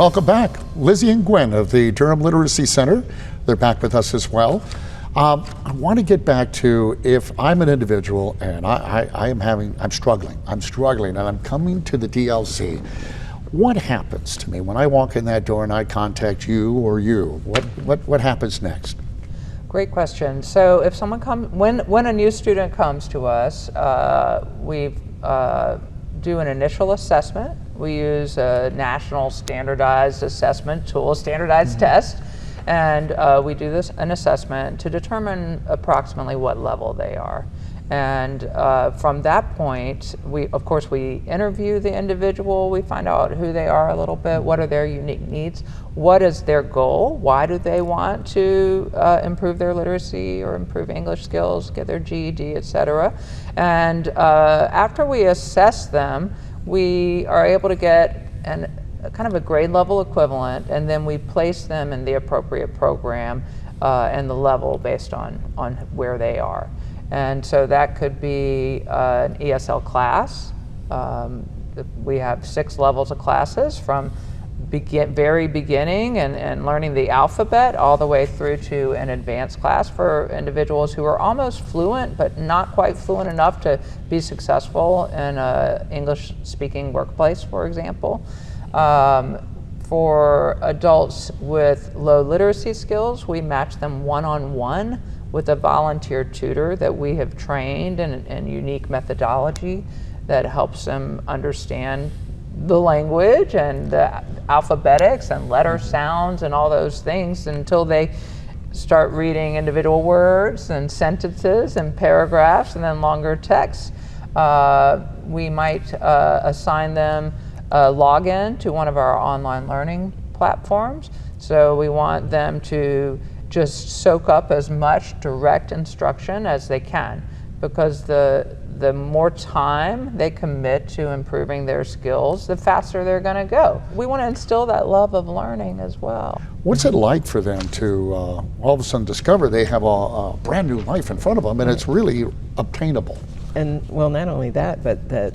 Welcome back. Lizzie and Gwenn of the Durham Literacy Center. They're back with us as well. I want to get back to, if I'm an individual and I'm struggling and I'm coming to the DLC, what happens to me when I walk in that door and I contact you or you? What happens next? Great question. So if someone when a new student comes to us, we do an initial assessment. We use a national standardized assessment tool, standardized test, and we do an assessment to determine approximately what level they are. And from that point, of course we interview the individual, we find out who they are a little bit, what are their unique needs, what is their goal, why do they want to improve their literacy or improve English skills, get their GED, etc. And after we assess them, we are able to get kind of a grade level equivalent, and then we place them in the appropriate program and the level based on where they are. And so that could be an ESL class. We have 6 levels of classes, from very beginning and learning the alphabet all the way through to an advanced class for individuals who are almost fluent but not quite fluent enough to be successful in an English-speaking workplace, for example. For adults with low literacy skills, we match them one-on-one with a volunteer tutor that we have trained in unique methodology that helps them understand the language and the alphabetics and letter sounds and all those things until they start reading individual words and sentences and paragraphs and then longer texts. We might assign them a login to one of our online learning platforms. So we want them to just soak up as much direct instruction as they can, because the more time they commit to improving their skills, the faster they're going to go. We want to instill that love of learning as well. What's it like for them to all of a sudden discover they have a brand new life in front of them and it's really obtainable? And well, not only that, but that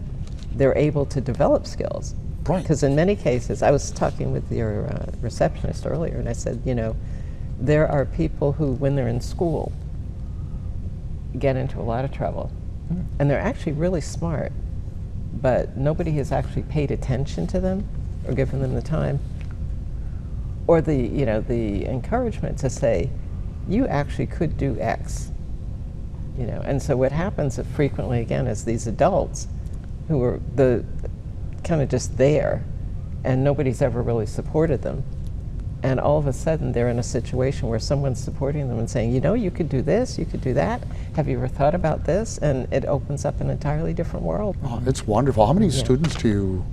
they're able to develop skills. Right. Because in many cases, I was talking with your receptionist earlier, and I said, you know, there are people who, when they're in school, get into a lot of trouble. And they're actually really smart, but nobody has actually paid attention to them or given them the time or the encouragement to say, you actually could do X. And so what happens frequently, again, is these adults who are kind of just there, and nobody's ever really supported them. And all of a sudden, they're in a situation where someone's supporting them and saying, you could do this, you could do that. Have you ever thought about this? And it opens up an entirely different world. Oh, it's wonderful. How many students do you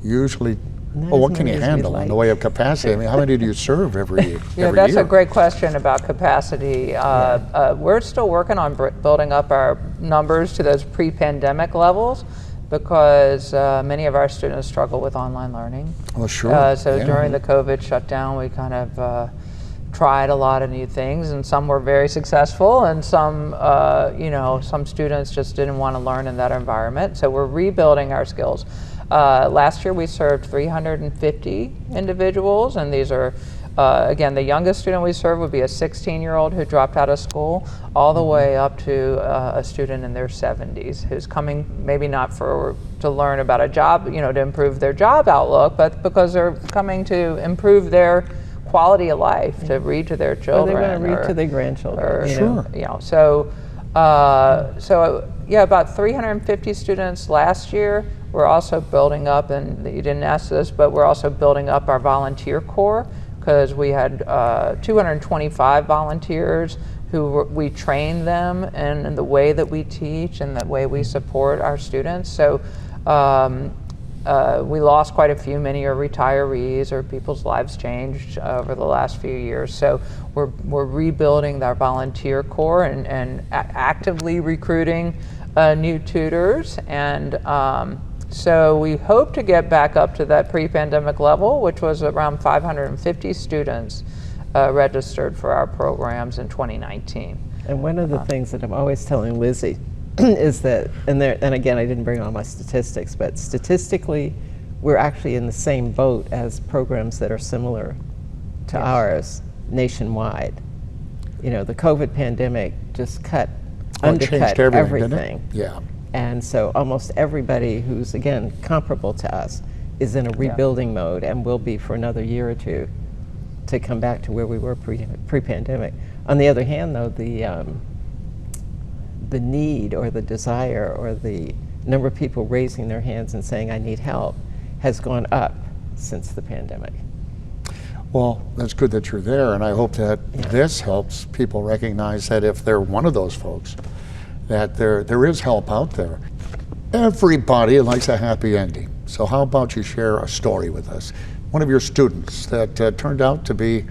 usually, what can you handle in the way of capacity? I mean, how many do you serve every year? That's a great question about capacity. We're still working on building up our numbers to those pre-pandemic levels, because many of our students struggle with online learning. Oh, sure. So during the COVID shutdown, we kind of tried a lot of new things, and some were very successful, and some, some students just didn't want to learn in that environment. So we're rebuilding our skills. Last year, we served 350 individuals, and these are again, the youngest student we serve would be a 16-year-old who dropped out of school, all the way up to a student in their 70s who's coming maybe not to learn about a job, to improve their job outlook, but because they're coming to improve their quality of life, to read to their children. Or they want to read to their grandchildren. Sure. So about 350 students last year. We're also building up, and you didn't ask this, but we're also building up our volunteer corps, because we had 225 volunteers who we trained them in the way that we teach and the way we support our students. So we lost quite a few. Many are retirees or people's lives changed over the last few years. So we're rebuilding our volunteer corps and actively recruiting new tutors. And so we hope to get back up to that pre-pandemic level, which was around 550 students registered for our programs in 2019. And one of the things that I'm always telling Lizzie is that, and again, I didn't bring all my statistics, but statistically, we're actually in the same boat as programs that are similar to ours nationwide. You know, the COVID pandemic just undercut everything. Didn't it? Yeah. And so almost everybody who's, again, comparable to us is in a rebuilding mode and will be for another year or two to come back to where we were pre-pandemic. On the other hand, though, the need or the desire or the number of people raising their hands and saying, I need help, has gone up since the pandemic. Well, that's good that you're there, and I hope that this helps people recognize that if they're one of those folks, that there is help out there. Everybody likes a happy ending. So how about you share a story with us? One of your students that turned out to be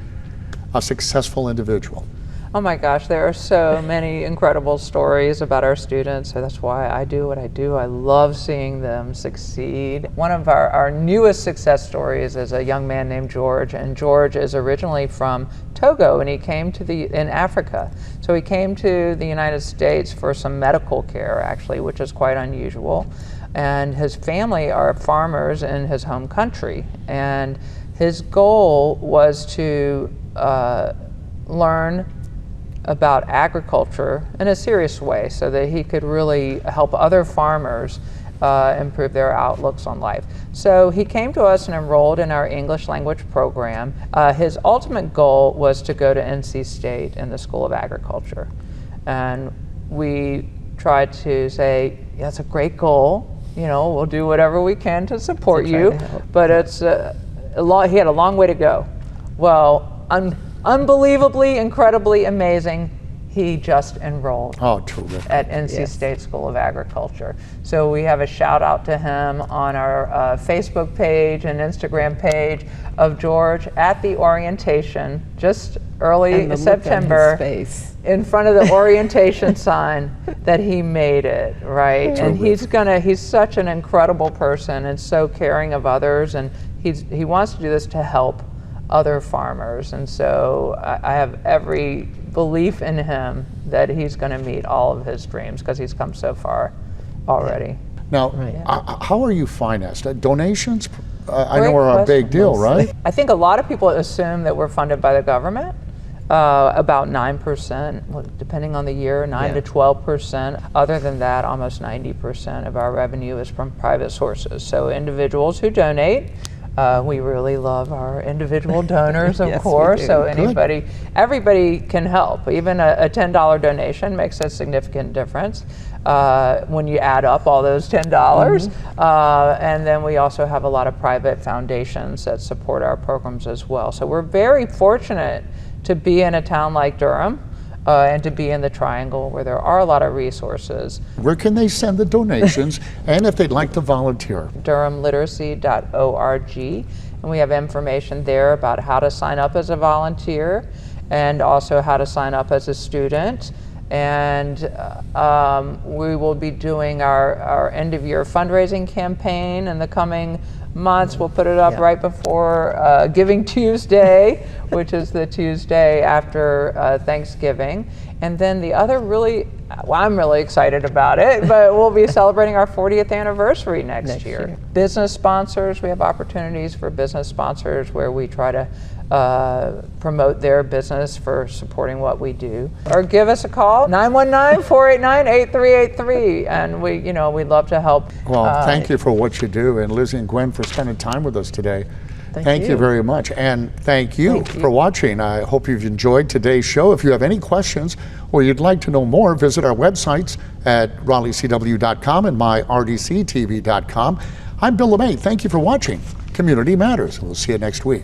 a successful individual. Oh my gosh, there are so many incredible stories about our students, so that's why I do what I do. I love seeing them succeed. One of our newest success stories is a young man named George, and George is originally from Togo, and he came to in Africa. So he came to the United States for some medical care, actually, which is quite unusual. And his family are farmers in his home country, and his goal was to learn about agriculture in a serious way so that he could really help other farmers improve their outlooks on life. So he came to us and enrolled in our English language program. His ultimate goal was to go to NC State in the School of Agriculture. And we tried to say, yeah, that's a great goal. You know, we'll do whatever we can to support you, but it's he had a long way to go. Well, unbelievably, incredibly amazing, he just enrolled at NC State School of Agriculture. So we have a shout out to him on our Facebook page and Instagram page of George at the orientation, just early September, in front of the orientation sign, that he made it, right? And he's such an incredible person and so caring of others, and he wants to do this to help other farmers, and so I have every belief in him that he's going to meet all of his dreams because he's come so far already. Now, how are you financed? Donations, I know, are a big deal, right? I think a lot of people assume that we're funded by the government, about 9%, depending on the year, 9 to 12%. Other than that, almost 90% of our revenue is from private sources. So individuals who donate. We really love our individual donors, of course. So everybody can help. Even a $10 donation makes a significant difference when you add up all those $10. And then we also have a lot of private foundations that support our programs as well. So we're very fortunate to be in a town like Durham. And to be in the Triangle where there are a lot of resources. Where can they send the donations and if they'd like to volunteer? DurhamLiteracy.org, and we have information there about how to sign up as a volunteer and also how to sign up as a student. And we will be doing our end of year fundraising campaign in the coming months. We'll put it up right before Giving Tuesday, which is the Tuesday after Thanksgiving. And then the other I'm really excited about it, but we'll be celebrating our 40th anniversary next year. Business sponsors, we have opportunities for business sponsors where we try to promote their business for supporting what we do. Or give us a call, 919-489-8383, and we'd love to help. Well, thank you for what you do, and Lizzie and Gwenn for spending time with us today. Thank you very much, and thank you for watching. I hope you've enjoyed today's show. If you have any questions or you'd like to know more, visit our websites at RaleighCW.com and myrdctv.com. I'm Bill LuMaye. Thank you for watching Community Matters. We'll see you next week.